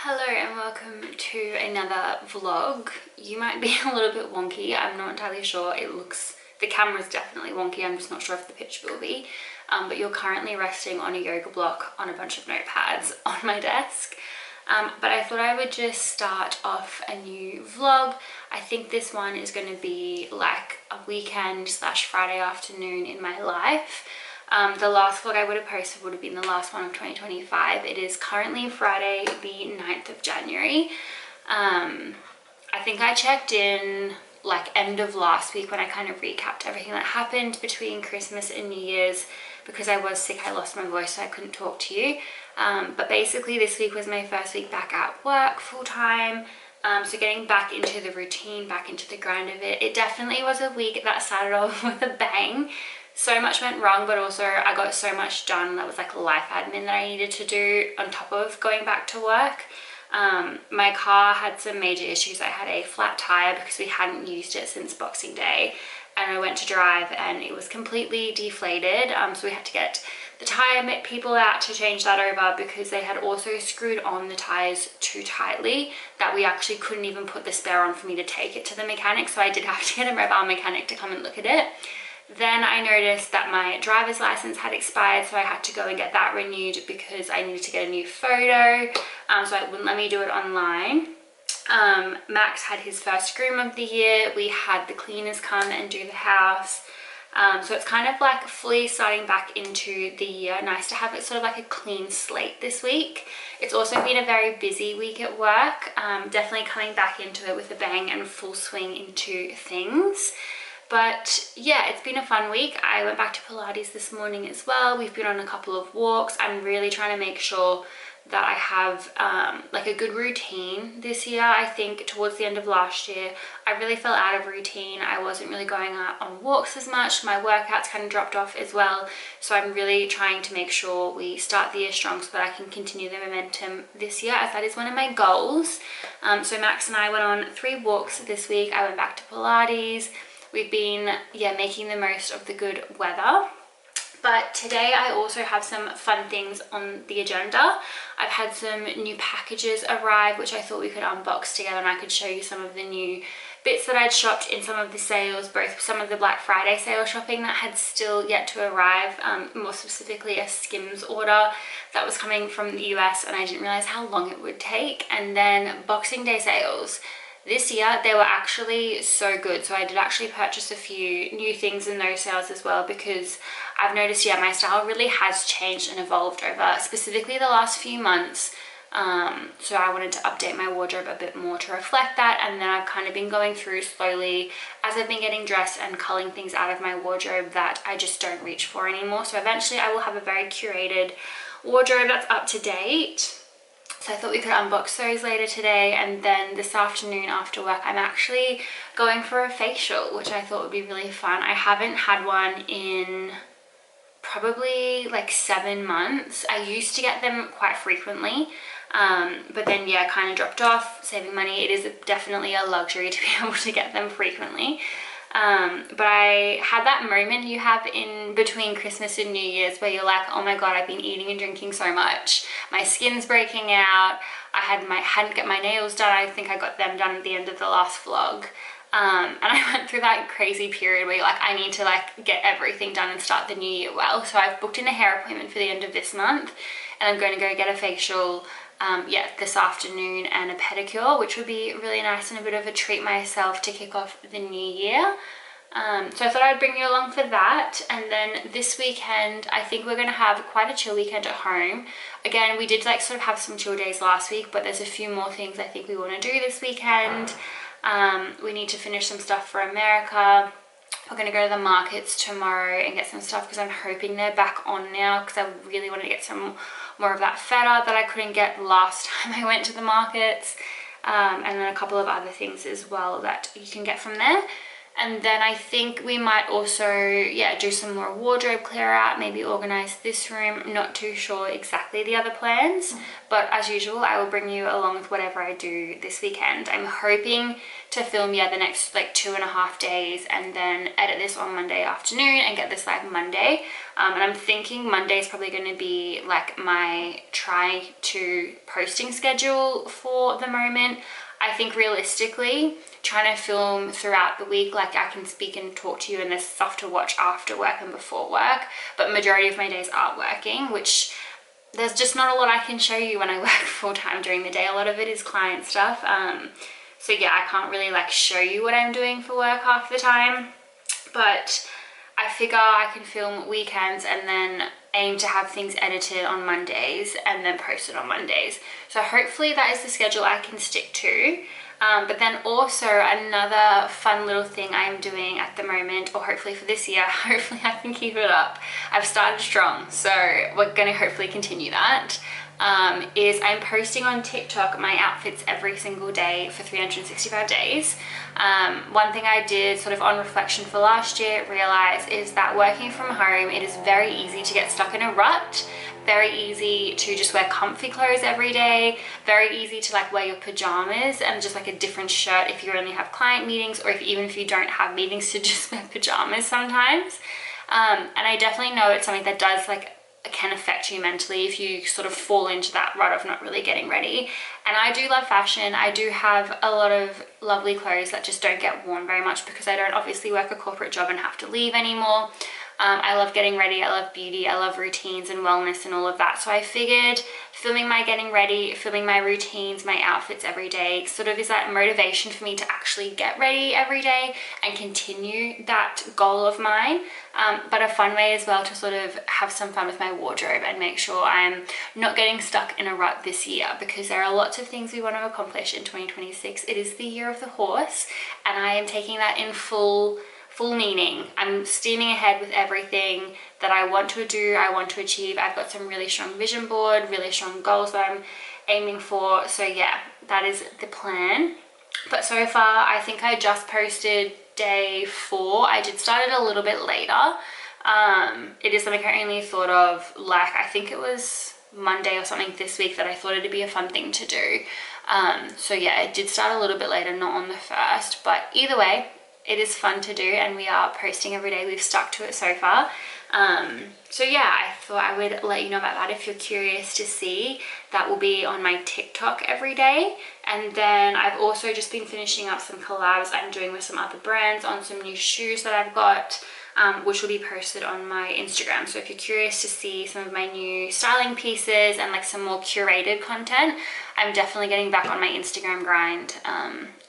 Hello and welcome to another vlog. You might be a little bit wonky, I'm not entirely sure. The camera's definitely wonky, I'm just not sure if the picture will be. But you're currently resting on a yoga block on a bunch of notepads on my desk. But I thought I would just start off a new vlog. I think this one is going to be like a weekend / Friday afternoon in my life. The last vlog I would have posted would have been the last one of 2025. It is currently Friday the 9th of January. I think I checked in like end of last week when I kind of recapped everything that happened between Christmas and New Year's. Because I was sick, I lost my voice, so I couldn't talk to you. But basically this week was my first week back at work full time. So getting back into the routine, back into the grind of it. It definitely was a week that started off with a bang. So much went wrong, but also I got so much done that was like life admin that I needed to do on top of going back to work. My car had some major issues. I had a flat tire because we hadn't used it since Boxing Day, and I went to drive and it was completely deflated. So we had to get the tire people out to change that over because they had also screwed on the tires too tightly that we actually couldn't even put the spare on for me to take it to the mechanic. So I did have to get a mobile mechanic to come and look at it. Then I noticed that my driver's license had expired, so I had to go and get that renewed because I needed to get a new photo, so it wouldn't let me do it online. Max had his first groom of the year. We had the cleaners come and do the house. So it's kind of like fully starting back into the year. Nice to have it sort of like a clean slate this week. It's also been a very busy week at work. Definitely coming back into it with a bang and full swing into things. But yeah, it's been a fun week. I went back to Pilates this morning as well. We've been on a couple of walks. I'm really trying to make sure that I have like a good routine this year. I think towards the end of last year, I really fell out of routine. I wasn't really going out on walks as much. My workouts kind of dropped off as well. So I'm really trying to make sure we start the year strong so that I can continue the momentum this year, as that is one of my goals. So Max and I went on 3 walks this week. I went back to Pilates. We've been, making the most of the good weather. But today I also have some fun things on the agenda. I've had some new packages arrive, which I thought we could unbox together, and I could show you some of the new bits that I'd shopped in some of the sales, both some of the Black Friday sale shopping that had still yet to arrive, more specifically a Skims order that was coming from the US, and I didn't realize how long it would take, and then Boxing Day sales. This year, they were actually so good. So I did actually purchase a few new things in those sales as well, because I've noticed, my style really has changed and evolved over specifically the last few months. So I wanted to update my wardrobe a bit more to reflect that. And then I've kind of been going through slowly as I've been getting dressed and culling things out of my wardrobe that I just don't reach for anymore. So eventually I will have a very curated wardrobe that's up to date. So I thought we could unbox those later today, and then this afternoon after work I'm actually going for a facial, which I thought would be really fun. I haven't had one in probably like 7 months. I used to get them quite frequently, but then kind of dropped off, saving money. It is definitely a luxury to be able to get them frequently. But I had that moment you have in between Christmas and New Year's where you're like, oh my god, I've been eating and drinking so much, my skin's breaking out. I hadn't got my nails done. I think I got them done at the end of the last vlog, and I went through that crazy period where you're like, I need to like get everything done and start the new year well. So I've booked in a hair appointment for the end of this month, and I'm going to go get a facial this afternoon, and a pedicure, which would be really nice and a bit of a treat myself to kick off the new year. So I thought I'd bring you along for that. And then this weekend, I think we're going to have quite a chill weekend at home. Again, we did like sort of have some chill days last week, but there's a few more things I think we want to do this weekend. We need to finish some stuff for America. We're going to go to the markets tomorrow and get some stuff because I'm hoping they're back on now, because I really want to get some more of that feta that I couldn't get last time I went to the markets, and then a couple of other things as well that you can get from there. And then I think we might also, yeah, do some more wardrobe clear out, maybe organize this room. Not too sure exactly the other plans, but as usual, I will bring you along with whatever I do this weekend. I'm hoping to film, yeah, the next like 2.5 days and then edit this on Monday afternoon and get this live Monday. And I'm thinking Monday is probably going to be like my try to posting schedule for the moment. I think realistically, trying to film throughout the week, like I can speak and talk to you and there's stuff to watch after work and before work, but majority of my days are working, which there's just not a lot I can show you when I work full-time during the day. A lot of it is client stuff. So yeah, I can't really like show you what I'm doing for work half the time, but I figure I can film weekends and then aim to have things edited on Mondays and then posted on Mondays. So hopefully that is the schedule I can stick to. But then also another fun little thing I'm doing at the moment, or hopefully for this year, hopefully I can keep it up. I've started strong, so we're going to hopefully continue that. Is I'm posting on TikTok my outfits every single day for 365 days. One thing I did sort of on reflection for last year realize is that working from home, it is very easy to get stuck in a rut, very easy to just wear comfy clothes every day, very easy to like wear your pajamas and just like a different shirt if you only have client meetings, or even if you don't have meetings, to just wear pajamas sometimes. And I definitely know it's something that does like can affect you mentally if you sort of fall into that rut of not really getting ready. And I do love fashion. I do have a lot of lovely clothes that just don't get worn very much because I don't obviously work a corporate job and have to leave anymore. I love getting ready, I love beauty, I love routines and wellness and all of that. So I figured filming my getting ready, filming my routines, my outfits every day sort of is that motivation for me to actually get ready every day and continue that goal of mine. But a fun way as well to sort of have some fun with my wardrobe and make sure I'm not getting stuck in a rut this year, because there are lots of things we want to accomplish in 2026. It is the year of the horse, and I am taking that in full meaning. I'm steaming ahead with everything that I want to do, I want to achieve. I've got some really strong vision board, really strong goals that I'm aiming for. So yeah, that is the plan. But so far, I think I just posted day 4. I did start it a little bit later. It is something I only thought of, like, I think it was Monday or something this week that I thought it'd be a fun thing to do. So yeah, it did start a little bit later, not on the 1st, but either way, it is fun to do and we are posting every day. We've stuck to it so far. So yeah, I thought I would let you know about that if you're curious to see. That will be on my TikTok every day. And then I've also just been finishing up some collabs I'm doing with some other brands on some new shoes that I've got, which will be posted on my Instagram. So if you're curious to see some of my new styling pieces and like some more curated content, I'm definitely getting back on my Instagram grind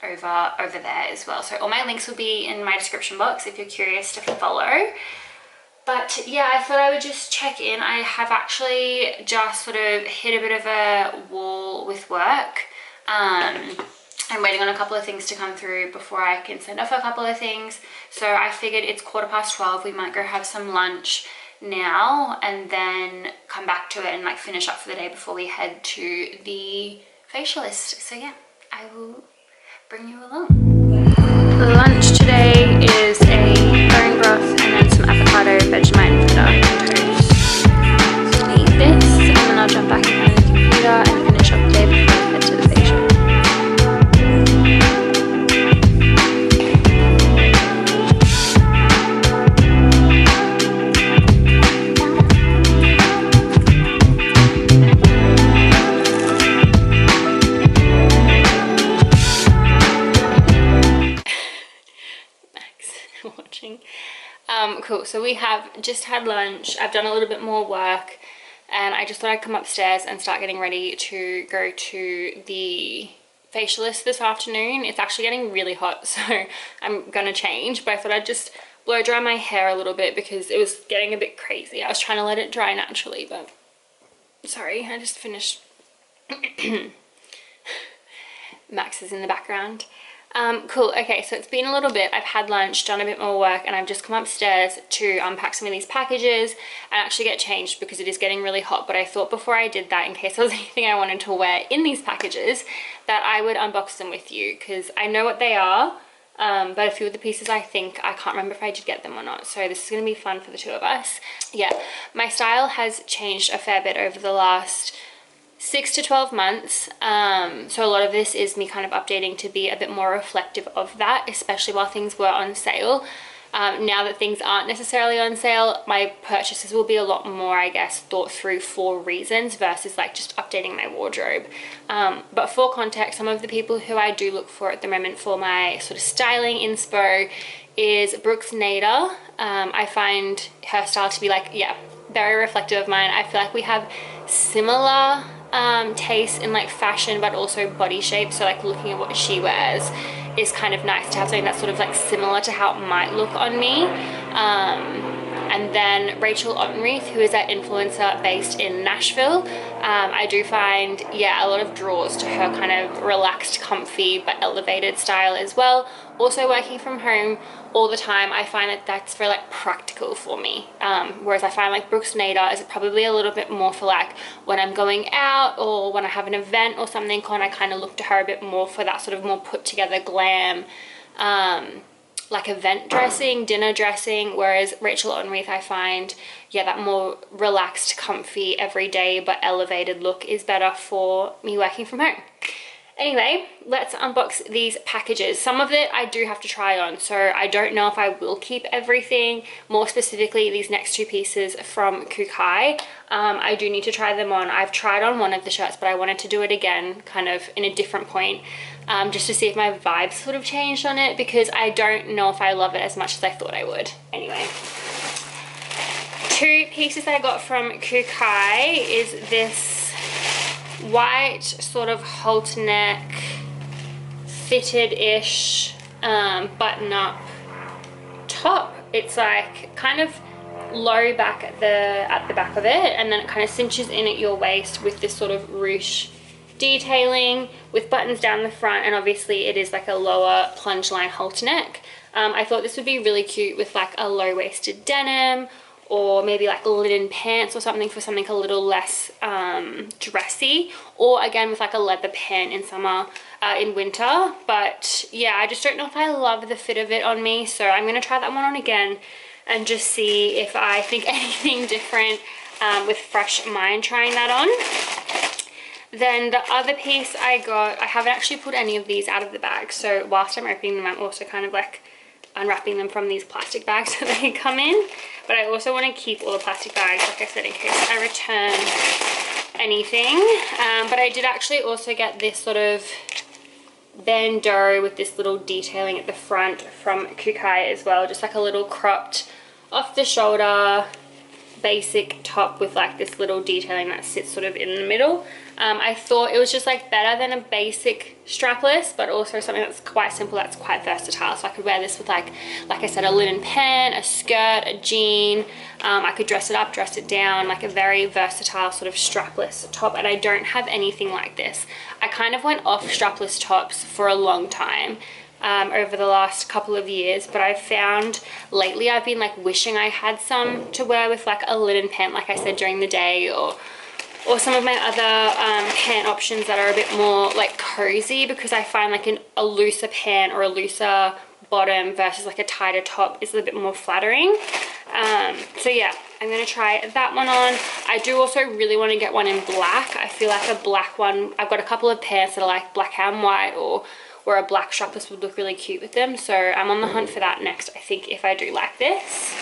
over there as well. So all my links will be in my description box if you're curious to follow. But yeah, I thought I would just check in. I have actually just sort of hit a bit of a wall with work. I'm waiting on a couple of things to come through before I can send off a couple of things. So I figured it's 12:15. We might go have some lunch now and then come back to it and like finish up for the day before we head to the facialist. So yeah, I will bring you along. Lunch today is a bone broth and then some avocado, Vegemite, and toast. So I'll eat this and then I'll jump back behind the computer and finish up the day before I head to the facial. Watching. Cool, so we have just had lunch. I've done a little bit more work and I just thought I'd come upstairs and start getting ready to go to the facialist this afternoon. It's actually getting really hot, so I'm gonna change, but I thought I'd just blow dry my hair a little bit because it was getting a bit crazy. I was trying to let it dry naturally, but sorry, I just finished. Max is in the background. Cool, okay, so it's been a little bit. I've had lunch, done a bit more work, and I've just come upstairs to unpack some of these packages and actually get changed because it is getting really hot. But I thought before I did that, in case there was anything I wanted to wear in these packages, that I would unbox them with you because I know what they are. but a few of the pieces I can't remember if I did get them or not, so this is going to be fun for the two of us. Yeah, my style has changed a fair bit over the last 6 to 12 months, so a lot of this is me kind of updating to be a bit more reflective of that, especially while things were on sale. Now that things aren't necessarily on sale, my purchases will be a lot more, I guess, thought through for reasons versus like just updating my wardrobe. But for context, some of the people who I do look for at the moment for my sort of styling inspo is Brooks Nader. I find her style to be like, yeah, very reflective of mine. I feel like we have similar taste in like fashion, but also body shape. So like looking at what she wears is kind of nice to have something that's sort of like similar to how it might look on me. And then Rachel Ottenreith, who is that influencer based in Nashville. I do find, yeah, a lot of draws to her kind of relaxed, comfy, but elevated style as well. Also working from home all the time, I find that that's very like practical for me. Whereas I find like Brooks Nader is probably a little bit more for like when I'm going out or when I have an event or something, and I kind of look to her a bit more for that sort of more put together glam, like event dressing, dinner dressing. Whereas Rachel Ottenreith, I find, yeah, that more relaxed, comfy, everyday but elevated look is better for me working from home. Anyway, let's unbox these packages. Some of it I do have to try on, so I don't know if I will keep everything. More specifically, these next two pieces from Kukai, I do need to try them on. I've tried on one of the shirts, but I wanted to do it again, kind of in a different point, just to see if my vibes sort of changed on it, because I don't know if I love it as much as I thought I would. Anyway, two pieces I got from Kukai is this white sort of halter neck fitted-ish button-up top. It's like kind of low back at the back of it, and then it kind of cinches in at your waist with this sort of ruche detailing with buttons down the front, and obviously it is like a lower plunge line halter neck. I thought this would be really cute with like a low-waisted denim, or maybe like linen pants or something for something a little less dressy, or again with like a leather pant in summer, in winter. But yeah, I just don't know if I love the fit of it on me, so I'm gonna try that one on again and just see if I think anything different with fresh mind trying that on. Then the other piece I got, I haven't actually put any of these out of the bag, so whilst I'm opening them, I'm also kind of like unwrapping them from these plastic bags that they come in. But I also want to keep all the plastic bags, like I said, in case I return anything. But I did actually also get this sort of bandeau with this little detailing at the front from Kukai as well, just like a little cropped off the shoulder basic top with like this little detailing that sits sort of in the middle. I thought it was just like better than a basic strapless, but also something that's quite simple, that's quite versatile. So I could wear this with like I said, a linen pant, a skirt, a jean. I could dress it up, dress it down, like a very versatile sort of strapless top. And I don't have anything like this. I kind of went off strapless tops for a long time over the last couple of years, but I've found lately I've been like wishing I had some to wear with like a linen pant, like I said, during the day, or some of my other pant options that are a bit more like cozy, because I find like a looser pant or a looser bottom versus like a tighter top is a bit more flattering. So yeah, I'm gonna try that one on. I do also really want to get one in black. I feel like a black one, I've got a couple of pants that are like black and white, or a black strapless would look really cute with them, so I'm on the hunt for that next, I think, if I do like this.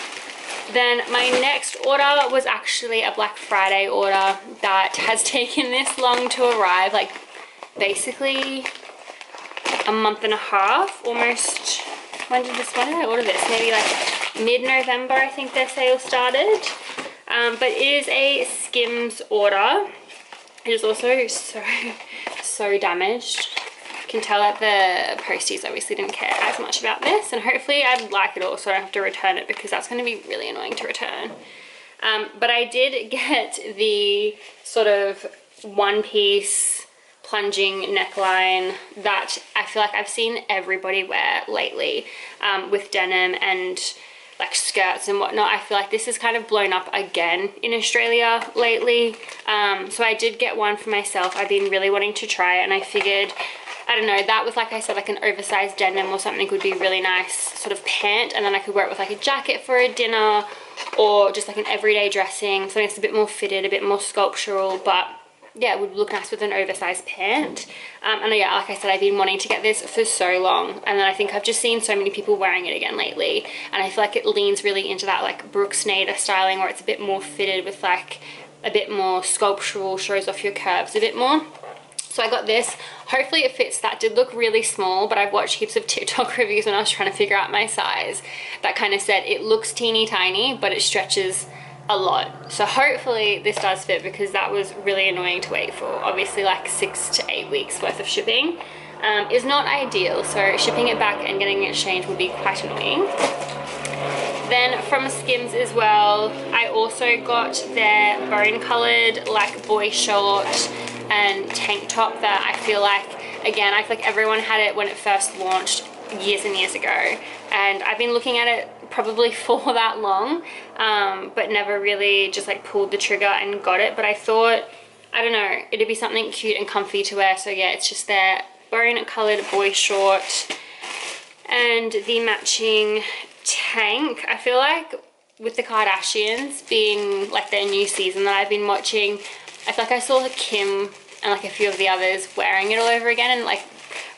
Then my next order was actually a Black Friday order that has taken this long to arrive, like basically a month and a half, almost. When did I order this? Maybe like mid-November, I think their sale started. But it is a Skims order. It is also so damaged. Can tell that the posties obviously didn't care as much about this, and hopefully I'd like it all so I don't have to return it, because that's going to be really annoying to return. But I did get the sort of one-piece plunging neckline that I feel like I've seen everybody wear lately, with denim and like skirts and whatnot. I feel like this is kind of blown up again in Australia lately. So I did get one for myself. I've been really wanting to try it, and I figured I don't know, that with, like I said, like an oversized denim or something would be really nice sort of pant, and then I could wear it with like a jacket for a dinner, or just like an everyday dressing, something that's a bit more fitted, a bit more sculptural, but yeah, it would look nice with an oversized pant. And yeah, like I said, I've been wanting to get this for so long, and then I think I've just seen so many people wearing it again lately, and I feel like it leans really into that like Brooke Snyder styling, where it's a bit more fitted with like a bit more sculptural, shows off your curves a bit more. So I got this. Hopefully it fits. That did look really small, but I've watched heaps of TikTok reviews when I was trying to figure out my size that kind of said it looks teeny tiny, but it stretches a lot. So hopefully this does fit, because that was really annoying to wait for. Obviously like 6 to 8 weeks worth of shipping is not ideal, so shipping it back and getting it changed would be quite annoying. Then from Skims as well, I also got their bone colored like boy short and tank top that I feel like, again, I feel like everyone had it when it first launched years and years ago, and I've been looking at it probably for that long, but never really just like pulled the trigger and got it. But I thought, I don't know, it'd be something cute and comfy to wear. So yeah, it's just their bone colored boy short and the matching tank. I feel like with the Kardashians being like their new season that I've been watching, I feel like I saw Kim and like a few of the others wearing it all over again, and like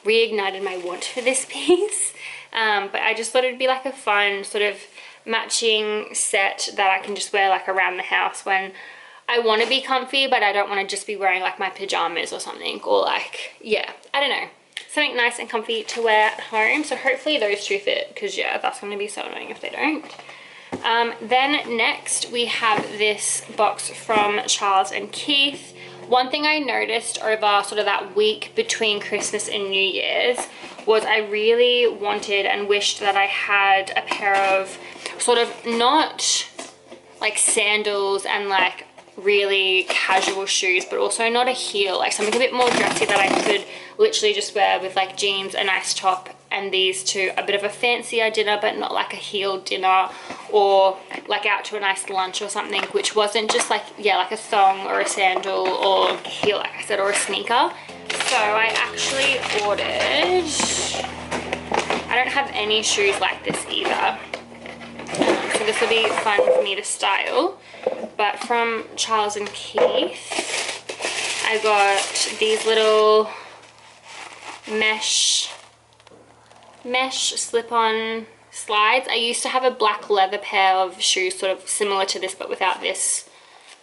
reignited my want for this piece. But I just thought it'd be like a fun sort of matching set that I can just wear like around the house when I want to be comfy, but I don't want to just be wearing like my pajamas or something, or like, yeah, I don't know, something nice and comfy to wear at home. So hopefully those two fit, because yeah, that's going to be so annoying if they don't. Then next we have this box from Charles and Keith. One thing I noticed over sort of that week between Christmas and New Year's was I really wanted and wished that I had a pair of sort of not like sandals and like really casual shoes, but also not a heel, like something a bit more dressy that I could literally just wear with like jeans, a nice top, and these to a bit of a fancier dinner, but not like a heeled dinner, or like out to a nice lunch or something, which wasn't just like, yeah, like a thong or a sandal or a heel, like I said, or a sneaker. So I actually ordered, I don't have any shoes like this either, so this will be fun for me to style. But from Charles and Keith, I got these little mesh slip-on slides. I used to have a black leather pair of shoes sort of similar to this, but without this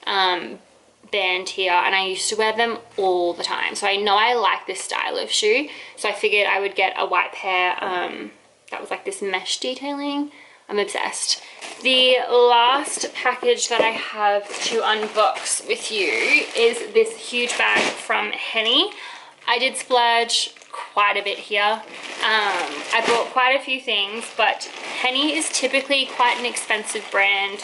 band here, and I used to wear them all the time. So I know I like this style of shoe, so I figured I would get a white pair that was like this mesh detailing. I'm obsessed. The last package that I have to unbox with you is this huge bag from Henny. I did splurge quite a bit here. I bought quite a few things, but Henny is typically quite an expensive brand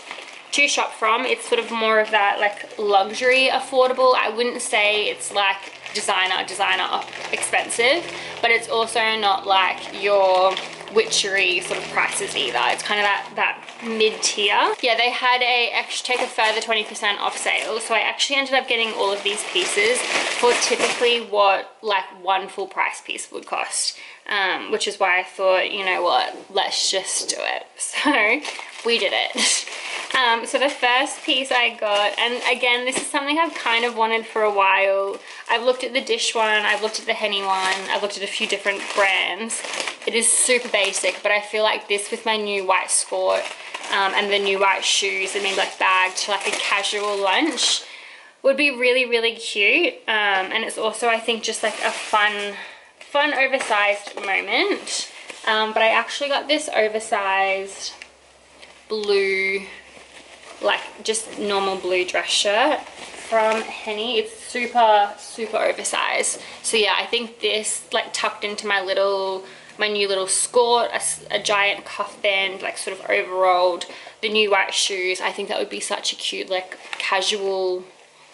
to shop from. It's sort of more of that like luxury affordable. I wouldn't say it's like designer expensive, but it's also not like your witchery sort of prices either. It's kind of that mid-tier. Yeah, they had take a further 20% off sale, so I actually ended up getting all of these pieces for typically what like one full price piece would cost, which is why I thought, you know what, let's just do it. So we did it. So the first piece I got, and again, this is something I've kind of wanted for a while. I've looked at the Dish one, I've looked at the Henny one, I've looked at a few different brands. It is super basic, but I feel like this with my new white skirt and the new white shoes and maybe like bag to like a casual lunch would be really, really cute. And it's also, I think, just like a fun oversized moment. But I actually got this oversized blue, like just normal blue dress shirt from Henny. It's super oversized. So yeah, I think this like tucked into my new little skirt, a giant cuff band, like sort of overrolled, the new white shoes. I think that would be such a cute like casual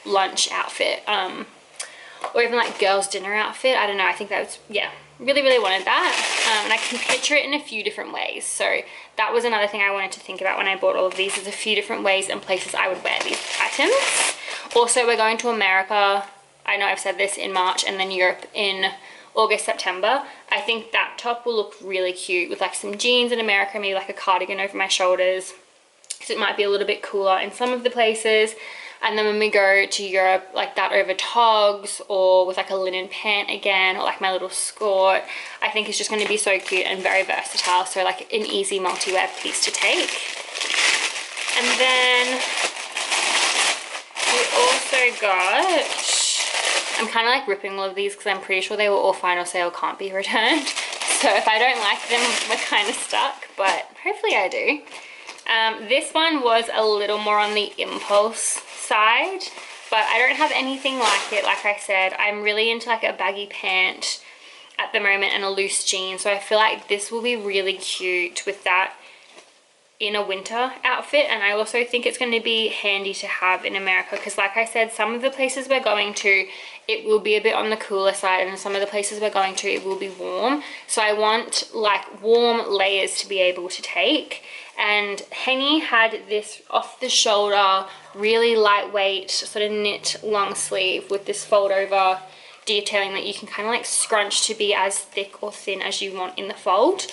lunch outfit, or even like girls dinner outfit. I don't know, I think that was, yeah, really wanted that. And I can picture it in a few different ways. So that was another thing I wanted to think about when I bought all of these, is a few different ways and places I would wear these items. Also, we're going to America, I know I've said this, in March, and then Europe in August, September. I think that top will look really cute with like some jeans in America, maybe like a cardigan over my shoulders, because it might be a little bit cooler in some of the places. And then when we go to Europe, like that over togs, or with like a linen pant again, or like my little skirt, I think it's just going to be so cute and very versatile. So like an easy multi-wear piece to take. And then we also got, I'm kind of like ripping all of these because I'm pretty sure they were all final sale, can't be returned. So if I don't like them, we're kind of stuck, but hopefully I do. This one was a little more on the impulse side, but I don't have anything like it. Like I said, I'm really into like a baggy pant at the moment and a loose jean, so I feel like this will be really cute with that in a winter outfit. And I also think it's going to be handy to have in America, because like I said, some of the places we're going to, it will be a bit on the cooler side, and some of the places we're going to, it will be warm. So I want like warm layers to be able to take. And Henny had this off the shoulder, really lightweight, sort of knit long sleeve with this fold over detailing that you can kind of like scrunch to be as thick or thin as you want in the fold.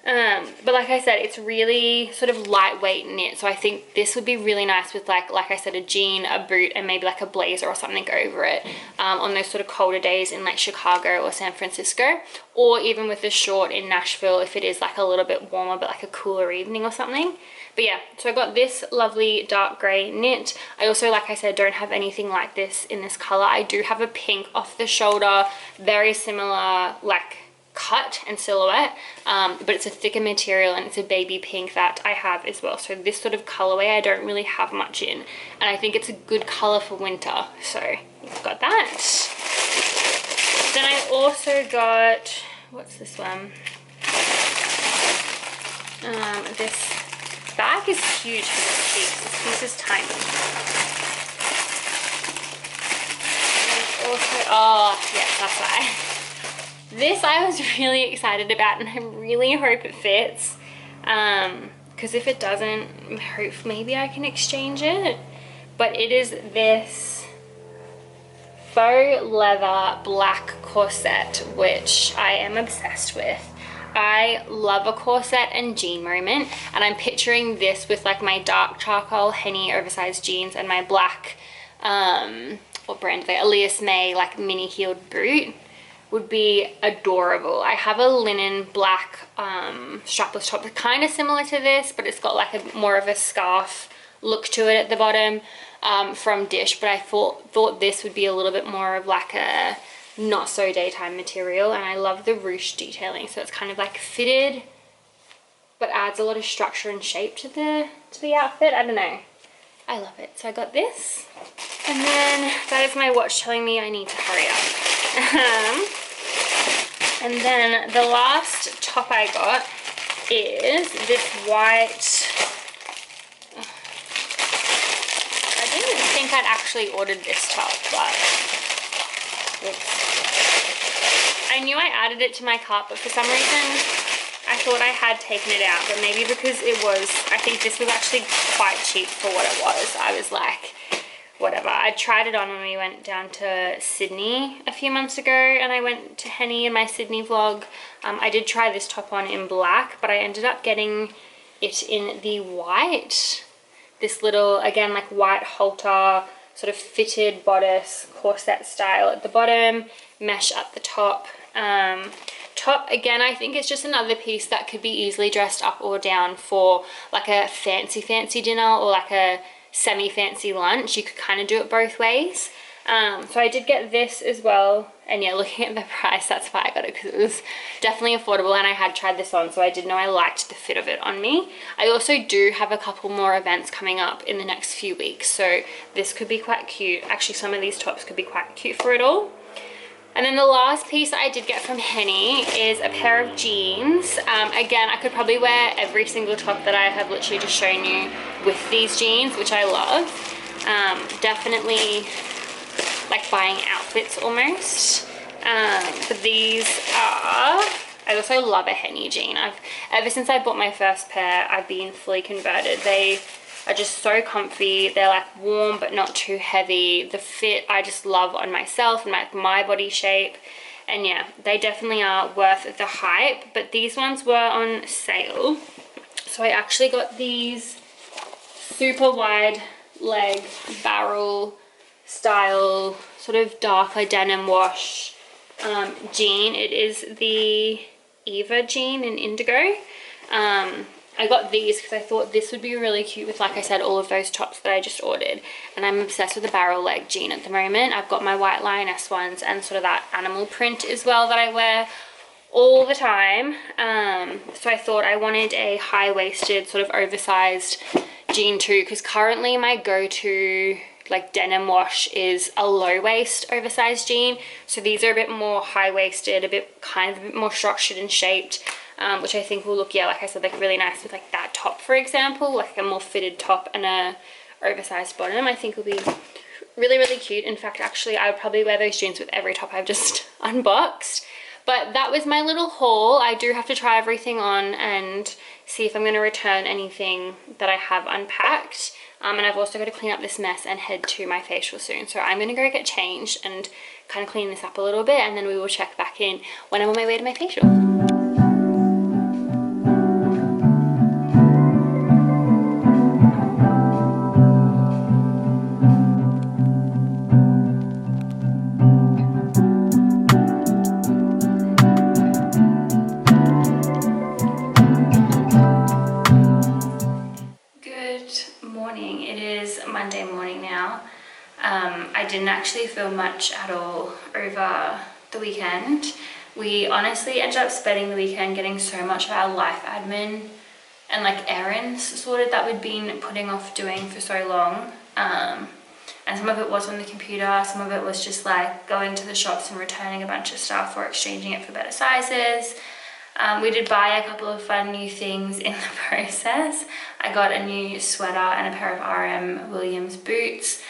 But like I said, it's really sort of lightweight knit, so I think this would be really nice with like I said, a jean, a boot, and maybe like a blazer or something over it, on those sort of colder days in like Chicago or San Francisco, or even with the short in Nashville if it is like a little bit warmer but like a cooler evening or something. But yeah, so I got this lovely dark grey knit. I also, like I said, don't have anything like this in this colour. I do have a pink off the shoulder, very similar like cut and silhouette, but it's a thicker material and it's a baby pink that I have as well. So this sort of colorway I don't really have much in, and I think it's a good color for winter, so you've got that. Then I also got, what's this one, this bag is huge for this piece is tiny. And also, oh yes, that's why. This I was really excited about, and I really hope it fits, because if it doesn't, hope maybe I can exchange it. But it is this faux leather black corset, which I am obsessed with. I love a corset and jean moment, and I'm picturing this with like my dark charcoal Henny oversized jeans and my black, what brand are they, Elias May like mini heeled boot. Would be adorable. I have a linen black strapless top that's kind of similar to this, but it's got like a more of a scarf look to it at the bottom, from Dish, but I thought this would be a little bit more of like a not so daytime material. And I love the ruche detailing, so it's kind of like fitted but adds a lot of structure and shape to the outfit. I don't know, I love it. So I got this, and then that is my watch telling me I need to hurry up. And then the last top I got is this white, I didn't think I'd actually ordered this top, but I knew I added it to my cart, but for some reason I thought I had taken it out. But maybe because it was, I think this was actually quite cheap for what it was, I was like, whatever. I tried it on when we went down to Sydney a few months ago, and I went to Henny in my Sydney vlog. I did try this top on in black, but I ended up getting it in the white. This little, again, like white halter, sort of fitted bodice, corset style at the bottom, mesh at the top. Top, again, I think it's just another piece that could be easily dressed up or down for like a fancy dinner or like a semi-fancy lunch. You could kind of do it both ways. So I did get this as well, and yeah, looking at the price, that's why I got it, because it was definitely affordable, and I had tried this on, so I did know I liked the fit of it on me. I also do have a couple more events coming up in the next few weeks, so this could be quite cute. Actually, some of these tops could be quite cute for it all. And then the last piece I did get from Henny is a pair of jeans. Again, I could probably wear every single top that I have literally just shown you with these jeans, which I love. Definitely like buying outfits almost. But these are, I also love a Henny jean. Ever since I bought my first pair, I've been fully converted. They are just so comfy. They're like warm but not too heavy. The fit I just love on myself and like my body shape. And yeah, they definitely are worth the hype. But these ones were on sale. So I actually got these super wide leg barrel style sort of darker denim wash jean. It is the Eva jean in indigo. I got these because I thought this would be really cute with, like I said, all of those tops that I just ordered. And I'm obsessed with the barrel leg jean at the moment. I've got my white lioness ones and sort of that animal print as well that I wear all the time. So I thought I wanted a high-waisted sort of oversized jean too, because currently my go-to like denim wash is a low-waist oversized jean. So these are a bit more high-waisted, a bit more structured and shaped, which I think will look, yeah, like I said, like really nice with like that top, for example, like a more fitted top and a oversized bottom. I think will be really, really cute. In fact, actually, I would probably wear those jeans with every top I've just unboxed. But that was my little haul. I do have to try everything on and see if I'm going to return anything that I have unpacked. And I've also got to clean up this mess and head to my facial soon. So I'm going to go get changed and kind of clean this up a little bit, and then we will check back in when I'm on my way to my facial. Monday morning now. I didn't actually film much at all over the weekend. We honestly ended up spending the weekend getting so much of our life admin and like errands sorted that we'd been putting off doing for so long. And some of it was on the computer, some of it was just like going to the shops and returning a bunch of stuff or exchanging it for better sizes. We did buy a couple of fun new things in the process. I got a new sweater and a pair of RM Williams boots,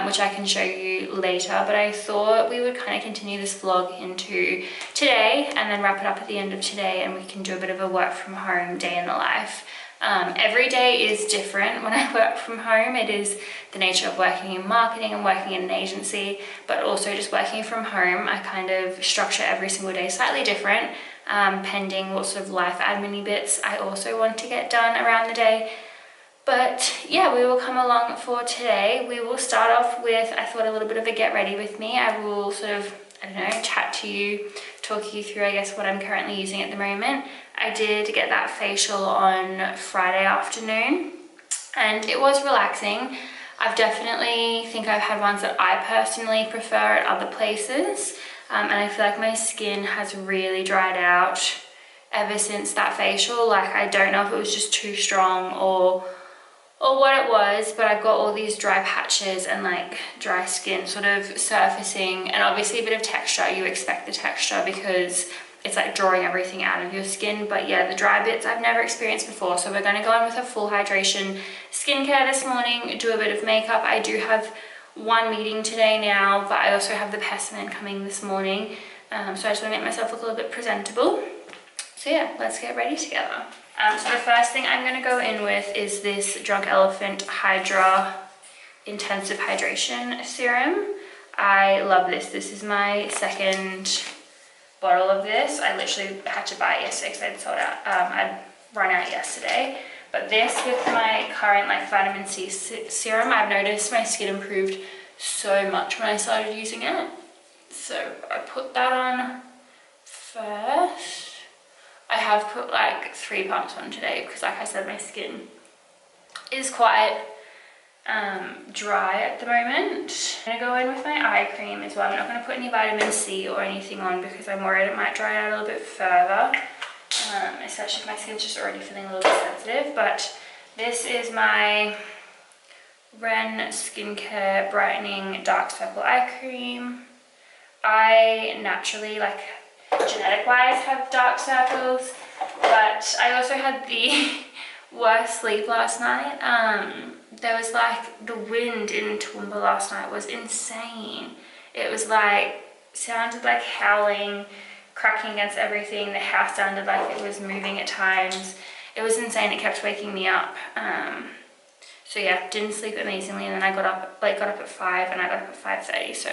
which I can show you later, but I thought we would kind of continue this vlog into today and then wrap it up at the end of today, and we can do a bit of a work from home day in the life. Every day is different when I work from home. It is the nature of working in marketing and working in an agency, but also just working from home. I kind of structure every single day slightly different, pending what sort of life admin bits I also want to get done around the day. But yeah, we will come along for today. We will start off with, I thought, a little bit of a get ready with me. I will sort of, I don't know, chat to you, talk you through, I guess, what I'm currently using at the moment. I did get that facial on Friday afternoon and it was relaxing. I've definitely think I've had ones that I personally prefer at other places. And I feel like my skin has really dried out ever since that facial. Like, I don't know if it was just too strong or what it was, but I've got all these dry patches and like dry skin sort of surfacing, and obviously a bit of texture. You expect the texture because it's like drawing everything out of your skin. But yeah, the dry bits I've never experienced before. So we're going to go in with a full hydration skincare this morning, do a bit of makeup. I do have one meeting today now, but I also have the Pessaman coming this morning. So I just want to make myself look a little bit presentable. So yeah, let's get ready together. So the first thing I'm going to go in with is this Drunk Elephant Hydra Intensive Hydration Serum. I love this. This is my second bottle of this. I literally had to buy it yesterday because I'd sold out. I'd run out yesterday. But this, with my current like vitamin C serum, I've noticed my skin improved so much when I started using it. So I put that on first. I have put like 3 pumps on today because, like I said, my skin is quite dry at the moment. I'm going to go in with my eye cream as well. I'm not going to put any vitamin C or anything on because I'm worried it might dry out a little bit further, especially if my skin's just already feeling a little bit sensitive. But this is my Ren Skincare Brightening Dark Circle Eye Cream. I naturally, like, genetic wise, have dark circles, but I also had the worst sleep last night. There was like the wind in Toowoomba last night was insane. It was like, sounded like howling, cracking against everything. The house sounded like it was moving at times. It was insane. It kept waking me up. So yeah, didn't sleep amazingly, and then I got up at 5 and I got up at 5:30, so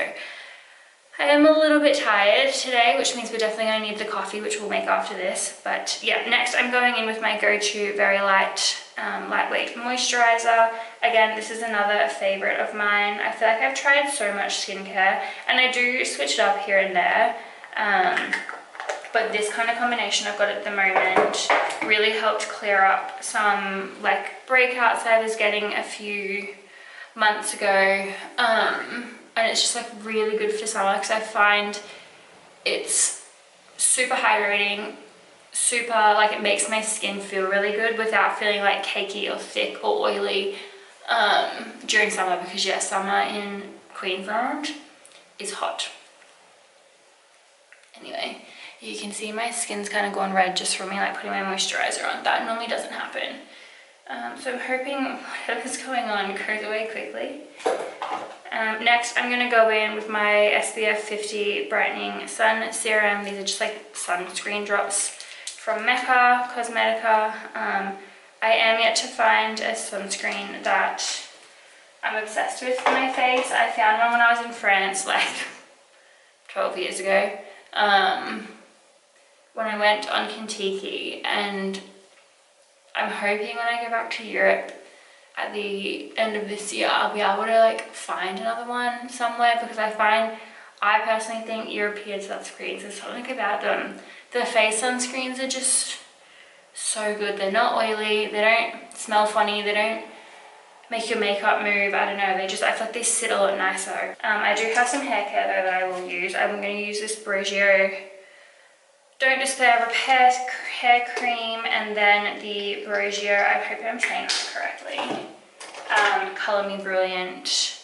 I am a little bit tired today, which means we're definitely going to need the coffee, which we'll make after this. But yeah, next I'm going in with my go-to very lightweight moisturizer. Again, this is another favorite of mine. I feel like I've tried so much skincare, and I do switch it up here and there. But this kind of combination I've got at the moment really helped clear up some like breakouts I was getting a few months ago. And it's just like really good for summer because I find it's super hydrating, super like it makes my skin feel really good without feeling like cakey or thick or oily during summer, because yeah, summer in Queensland is hot. Anyway, you can see my skin's kind of gone red just from me like putting my moisturizer on. That normally doesn't happen. So I'm hoping whatever's going on goes away quickly. Next, I'm going to go in with my SPF 50 Brightening Sun Serum. These are just like sunscreen drops from Mecca Cosmetica. I am yet to find a sunscreen that I'm obsessed with for my face. I found one when I was in France like 12 years ago. When I went on Kentucky, and I'm hoping when I go back to Europe at the end of this year, I'll be able to like find another one somewhere, because I personally think European sunscreens, there's something about them. The face sunscreens are just so good. They're not oily, they don't smell funny, they don't make your makeup move. I don't know, I feel like they sit a lot nicer. I do have some hair care though that I will use. I'm going to use this Borgio Don't Despair Repair Hair Cream, and then the Borgio, I hope I'm saying that correctly, Color Me Brilliant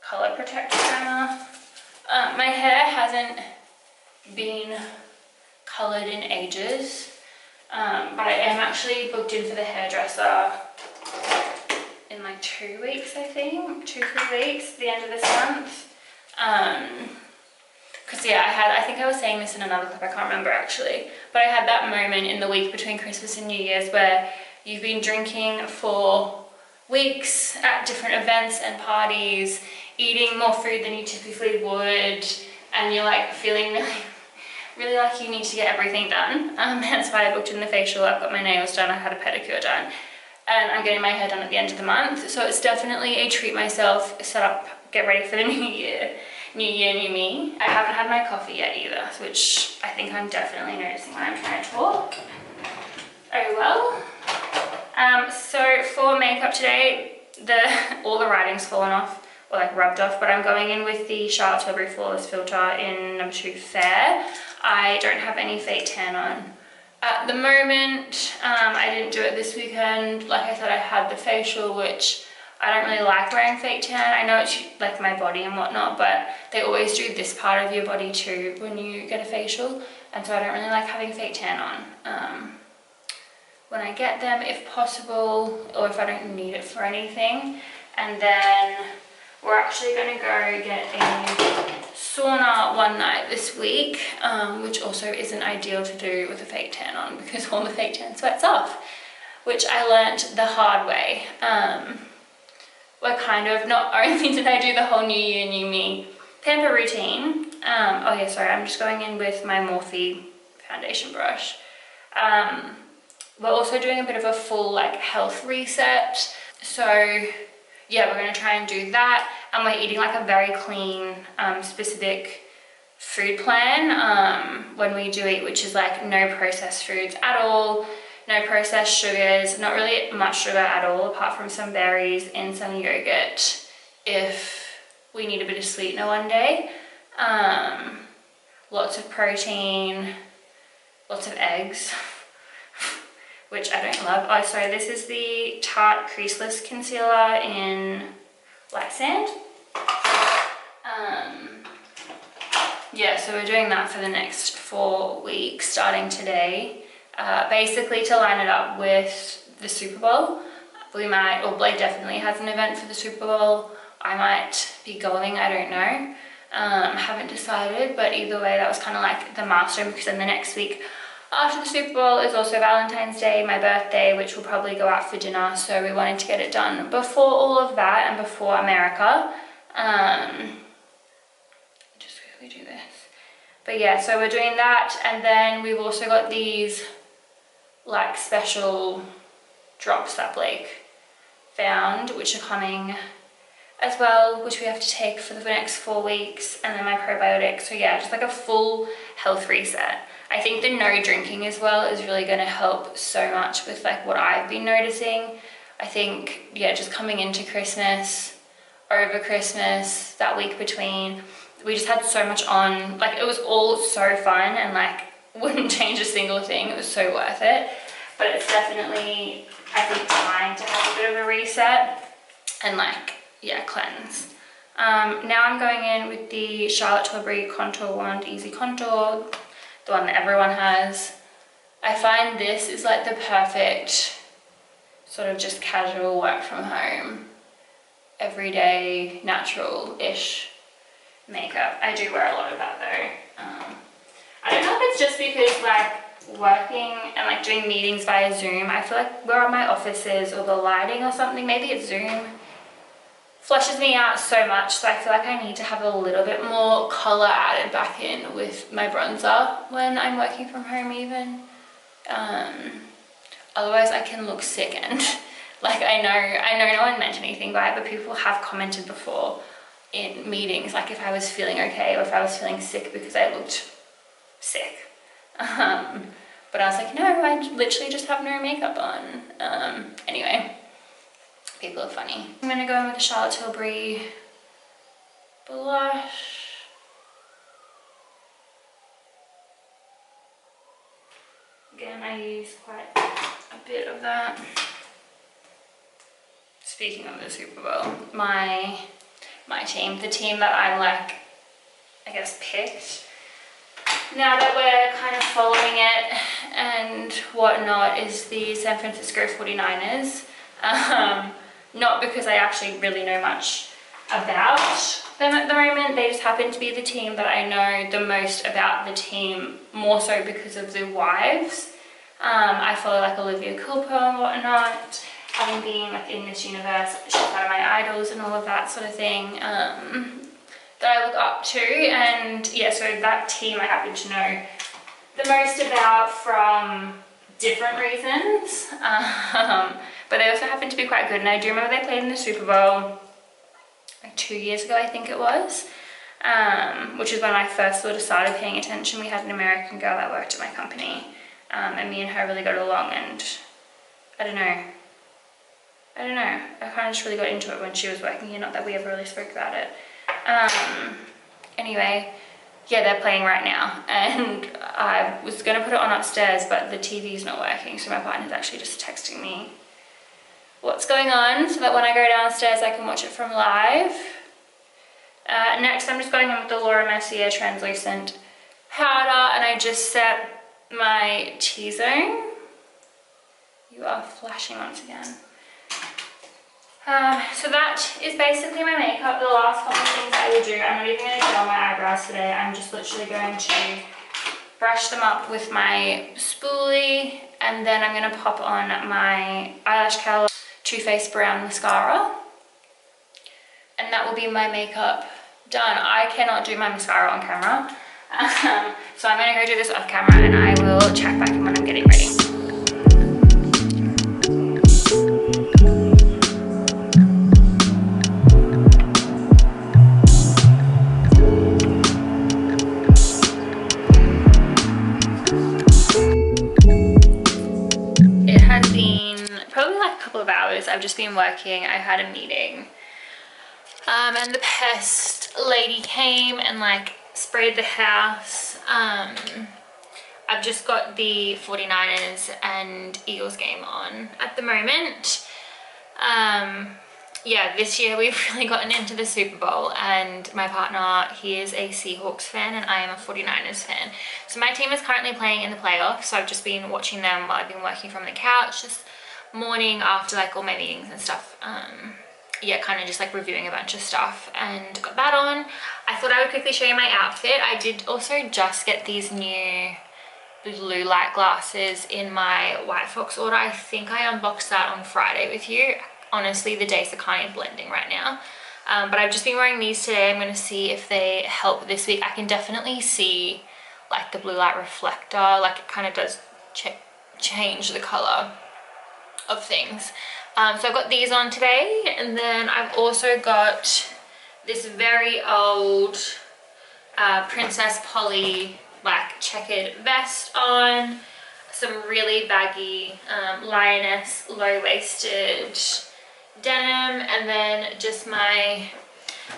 Color Protect Primer. My hair hasn't been coloured in ages, but I am actually booked in for the hairdresser in like 2 weeks, I think, 2-3 weeks, the end of this month. Because yeah, I think I was saying this in another clip, I can't remember actually, but I had that moment in the week between Christmas and New Year's where you've been drinking for weeks at different events and parties, eating more food than you typically would, and you're like feeling really like you need to get everything done. That's why I booked in the facial. I've got my nails done, I had a pedicure done, and I'm getting my hair done at the end of the month. So it's definitely a treat myself, set up, get ready for the new year. New year, new me. I haven't had my coffee yet either, which I think I'm definitely noticing when I'm trying to talk. Oh well. So for makeup today, all the writing's fallen off, or like rubbed off, but I'm going in with the Charlotte Tilbury Flawless Filter in number 2 Fair. I don't have any fake tan on at the moment. I didn't do it this weekend. Like I said, I had the facial, which I don't really like wearing fake tan. I know it's like my body and whatnot, but they always do this part of your body too when you get a facial, and so I don't really like having fake tan on when I get them, if possible, or if I don't need it for anything. And then we're actually going to go get a sauna one night this week, which also isn't ideal to do with a fake tan on because all the fake tan sweats off, which I learnt the hard way. We're kind of, not only did I do the whole new year, new me pamper routine. Oh yeah, sorry, I'm just going in with my Morphe foundation brush. We're also doing a bit of a full like health reset. So yeah, we're gonna try and do that. And we're eating like a very clean, specific food plan when we do eat, which is like no processed foods at all, no processed sugars, not really much sugar at all, apart from some berries and some yogurt if we need a bit of sweetener one day. Lots of protein, lots of eggs, which I don't love. Oh, sorry, this is the Tarte Creaseless Concealer in Light Sand. Yeah, so we're doing that for the next 4 weeks, starting today. Basically to line it up with the Super Bowl. We might, or Blake definitely has an event for the Super Bowl. I might be going, I don't know. Haven't decided, but either way, that was kind of like the milestone, because then the next week after the Super Bowl is also Valentine's Day, my birthday, which will probably go out for dinner. So we wanted to get it done before all of that and before America. Just quickly do this. But yeah, so we're doing that, and then we've also got these like special drops that Blake found, which are coming as well, which we have to take for the next 4 weeks, and then my probiotics. So yeah, just like a full health reset. I think the no drinking as well is really going to help so much with like what I've been noticing. I think, yeah, just coming into Christmas, over Christmas, that week between, we just had so much on. Like, it was all so fun, and like wouldn't change a single thing. It was so worth it. But it's definitely, I think, time to have a bit of a reset and like, yeah, cleanse. Now I'm going in with the Charlotte Tilbury Contour Wand Easy Contour, the one that everyone has. I find this is like the perfect sort of just casual work from home, everyday, natural-ish makeup. I do wear a lot of that though. I don't know if it's just because like working and like doing meetings via Zoom, I feel like where my office is or the lighting or something, maybe it's Zoom, flushes me out so much, so I feel like I need to have a little bit more color added back in with my bronzer when I'm working from home even. Otherwise I can look sick, and like I know no one meant anything by it, but people have commented before in meetings like if I was feeling okay or if I was feeling sick because I looked sick. But I was like, no, I literally just have no makeup on. Anyway. People are funny. I'm gonna go in with the Charlotte Tilbury blush. Again, I use quite a bit of that. Speaking of the Super Bowl, my team, the team that I'm like, I guess, picked, now that we're kind of following it and whatnot, is the San Francisco 49ers. Not because I actually really know much about them at the moment. They just happen to be the team that I know the most about the team, more so because of the wives. I follow like Olivia Culpo and whatnot, having been like in this universe, she's one of my idols and all of that sort of thing, that I look up to. And yeah, so that team I happen to know the most about from different reasons. But they also happen to be quite good, and I do remember they played in the Super Bowl like 2 years ago, I think it was, which is when I first sort of started paying attention. We had an American girl that worked at my company, and me and her really got along, and I don't know, I kind of just really got into it when she was working here, not that we ever really spoke about it. Anyway, yeah, they're playing right now, and I was going to put it on upstairs, but the TV's not working, so my partner's actually just texting me what's going on so that when I go downstairs I can watch it from live. Next I'm just going in with the Laura Mercier translucent powder, and I just set my T-zone. You are flashing once again. So that is basically my makeup. The last couple of things I will do, I'm not even going to gel my eyebrows today. I'm just literally going to brush them up with my spoolie, and then I'm going to pop on my eyelash curler Too Faced Brown Mascara, and that will be my makeup done. I cannot do my mascara on camera, so I'm going to go do this off camera, and I will check back in when I'm getting ready. It has been probably like a couple of hours. I've just been working. I had a meeting, and the pest lady came and like sprayed the house. I've just got the 49ers and Eagles game on at the moment. Yeah, this year we've really gotten into the Super Bowl, and my partner, he is a Seahawks fan and I am a 49ers fan. So my team is currently playing in the playoffs, so I've just been watching them while I've been working from the couch this morning after like all my meetings and stuff. Yeah, kind of just like reviewing a bunch of stuff, and got that on. I thought I would quickly show you my outfit. I did also just get these new blue light glasses in my White Fox order. I think I unboxed that on Friday with you. Honestly, the days are kind of blending right now. But I've just been wearing these today. I'm going to see if they help this week. I can definitely see like the blue light reflector, like it kind of does change the color of things. So I've got these on today, and then I've also got this very old Princess Polly like checkered vest on, some really baggy lioness low-waisted denim, and then just my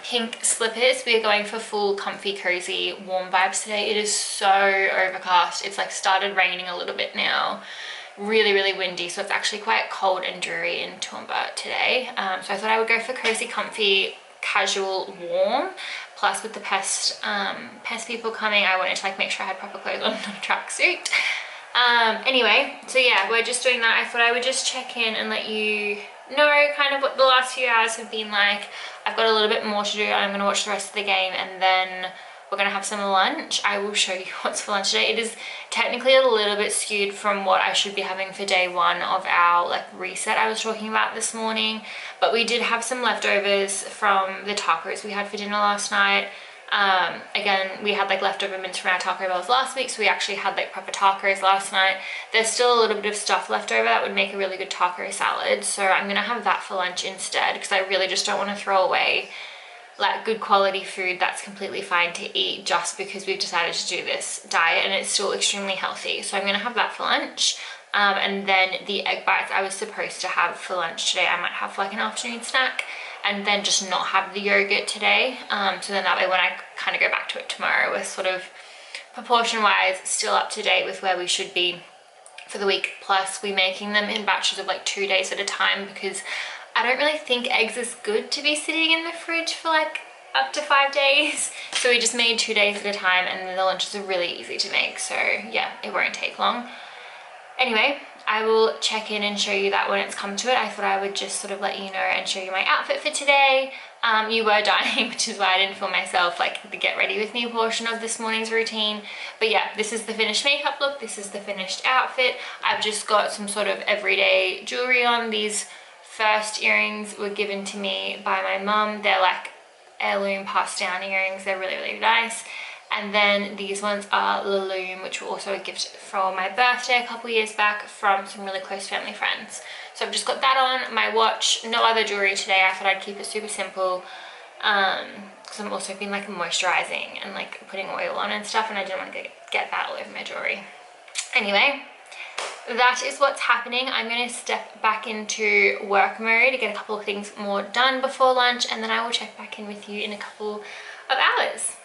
pink slippers. We are going for full comfy cozy warm vibes today. It is so overcast. It's like started raining a little bit now. Really windy, so it's actually quite cold and dreary in Toowoomba today. So I thought I would go for cozy, comfy, casual, warm. Plus with the pest people coming, I wanted to like make sure I had proper clothes on, not a tracksuit. Anyway, so yeah, we're just doing that. I thought I would just check in and let you know kind of what the last few hours have been like. I've got a little bit more to do. I'm going to watch the rest of the game, and then we're going to have some lunch. I will show you what's for lunch today. It is technically a little bit skewed from what I should be having for day one of our like reset I was talking about this morning, but we did have some leftovers from the tacos we had for dinner last night. Again, we had like leftover mince from our taco bells last week, so we actually had like proper tacos last night. There's still a little bit of stuff left over that would make a really good taco salad, so I'm gonna have that for lunch instead, because I really just don't want to throw away like good quality food that's completely fine to eat just because we've decided to do this diet, and it's still extremely healthy. So I'm gonna have that for lunch. And then the egg bites I was supposed to have for lunch today, I might have like an afternoon snack, and then just not have the yogurt today. So then that way when I kind of go back to it tomorrow, we're sort of proportion wise still up to date with where we should be for the week. Plus we're making them in batches of like 2 days at a time, because I don't really think eggs is good to be sitting in the fridge for like up to 5 days. So we just made 2 days at a time, and the lunches are really easy to make. So yeah, it won't take long. Anyway, I will check in and show you that when it's come to it. I thought I would just sort of let you know and show you my outfit for today. You were dying, which is why I didn't film myself like the get ready with me portion of this morning's routine. But yeah, this is the finished makeup look. This is the finished outfit. I've just got some sort of everyday jewelry on. These first earrings were given to me by my mum. They're like heirloom passed down earrings. They're really nice. And then these ones are Laloom, which were also a gift for my birthday a couple years back from some really close family friends. So I've just got that on, my watch, no other jewelry today. I thought I'd keep it super simple, because I'm also been like moisturizing and like putting oil on and stuff, and I didn't want to get that all over my jewelry. Anyway, that is what's happening. I'm going to step back into work mode to get a couple of things more done before lunch, and then I will check back in with you in a couple of hours.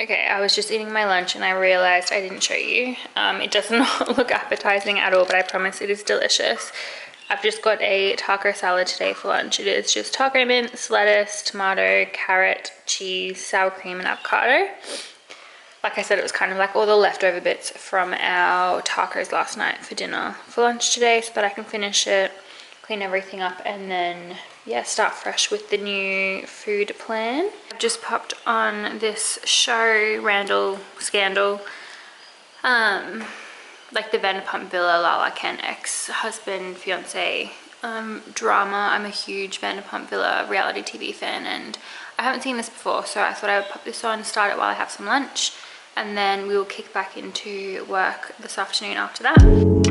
Okay, I was just eating my lunch and I realized I didn't show you. It does not look appetizing at all, but I promise it is delicious. I've just got a taco salad today for lunch. It is just taco mince, lettuce, tomato, carrot, cheese, sour cream, and avocado. Like I said, it was kind of like all the leftover bits from our tacos last night for dinner for lunch today, so that I can finish it, clean everything up, and then yeah, start fresh with the new food plan. I've just popped on this show, Randall Scandal, like the Vanderpump Villa, Lala Ken ex-husband, fiance drama. I'm a huge Vanderpump Villa reality TV fan, and I haven't seen this before, so I thought I would pop this on, start it while I have some lunch, and then we will kick back into work this afternoon after that.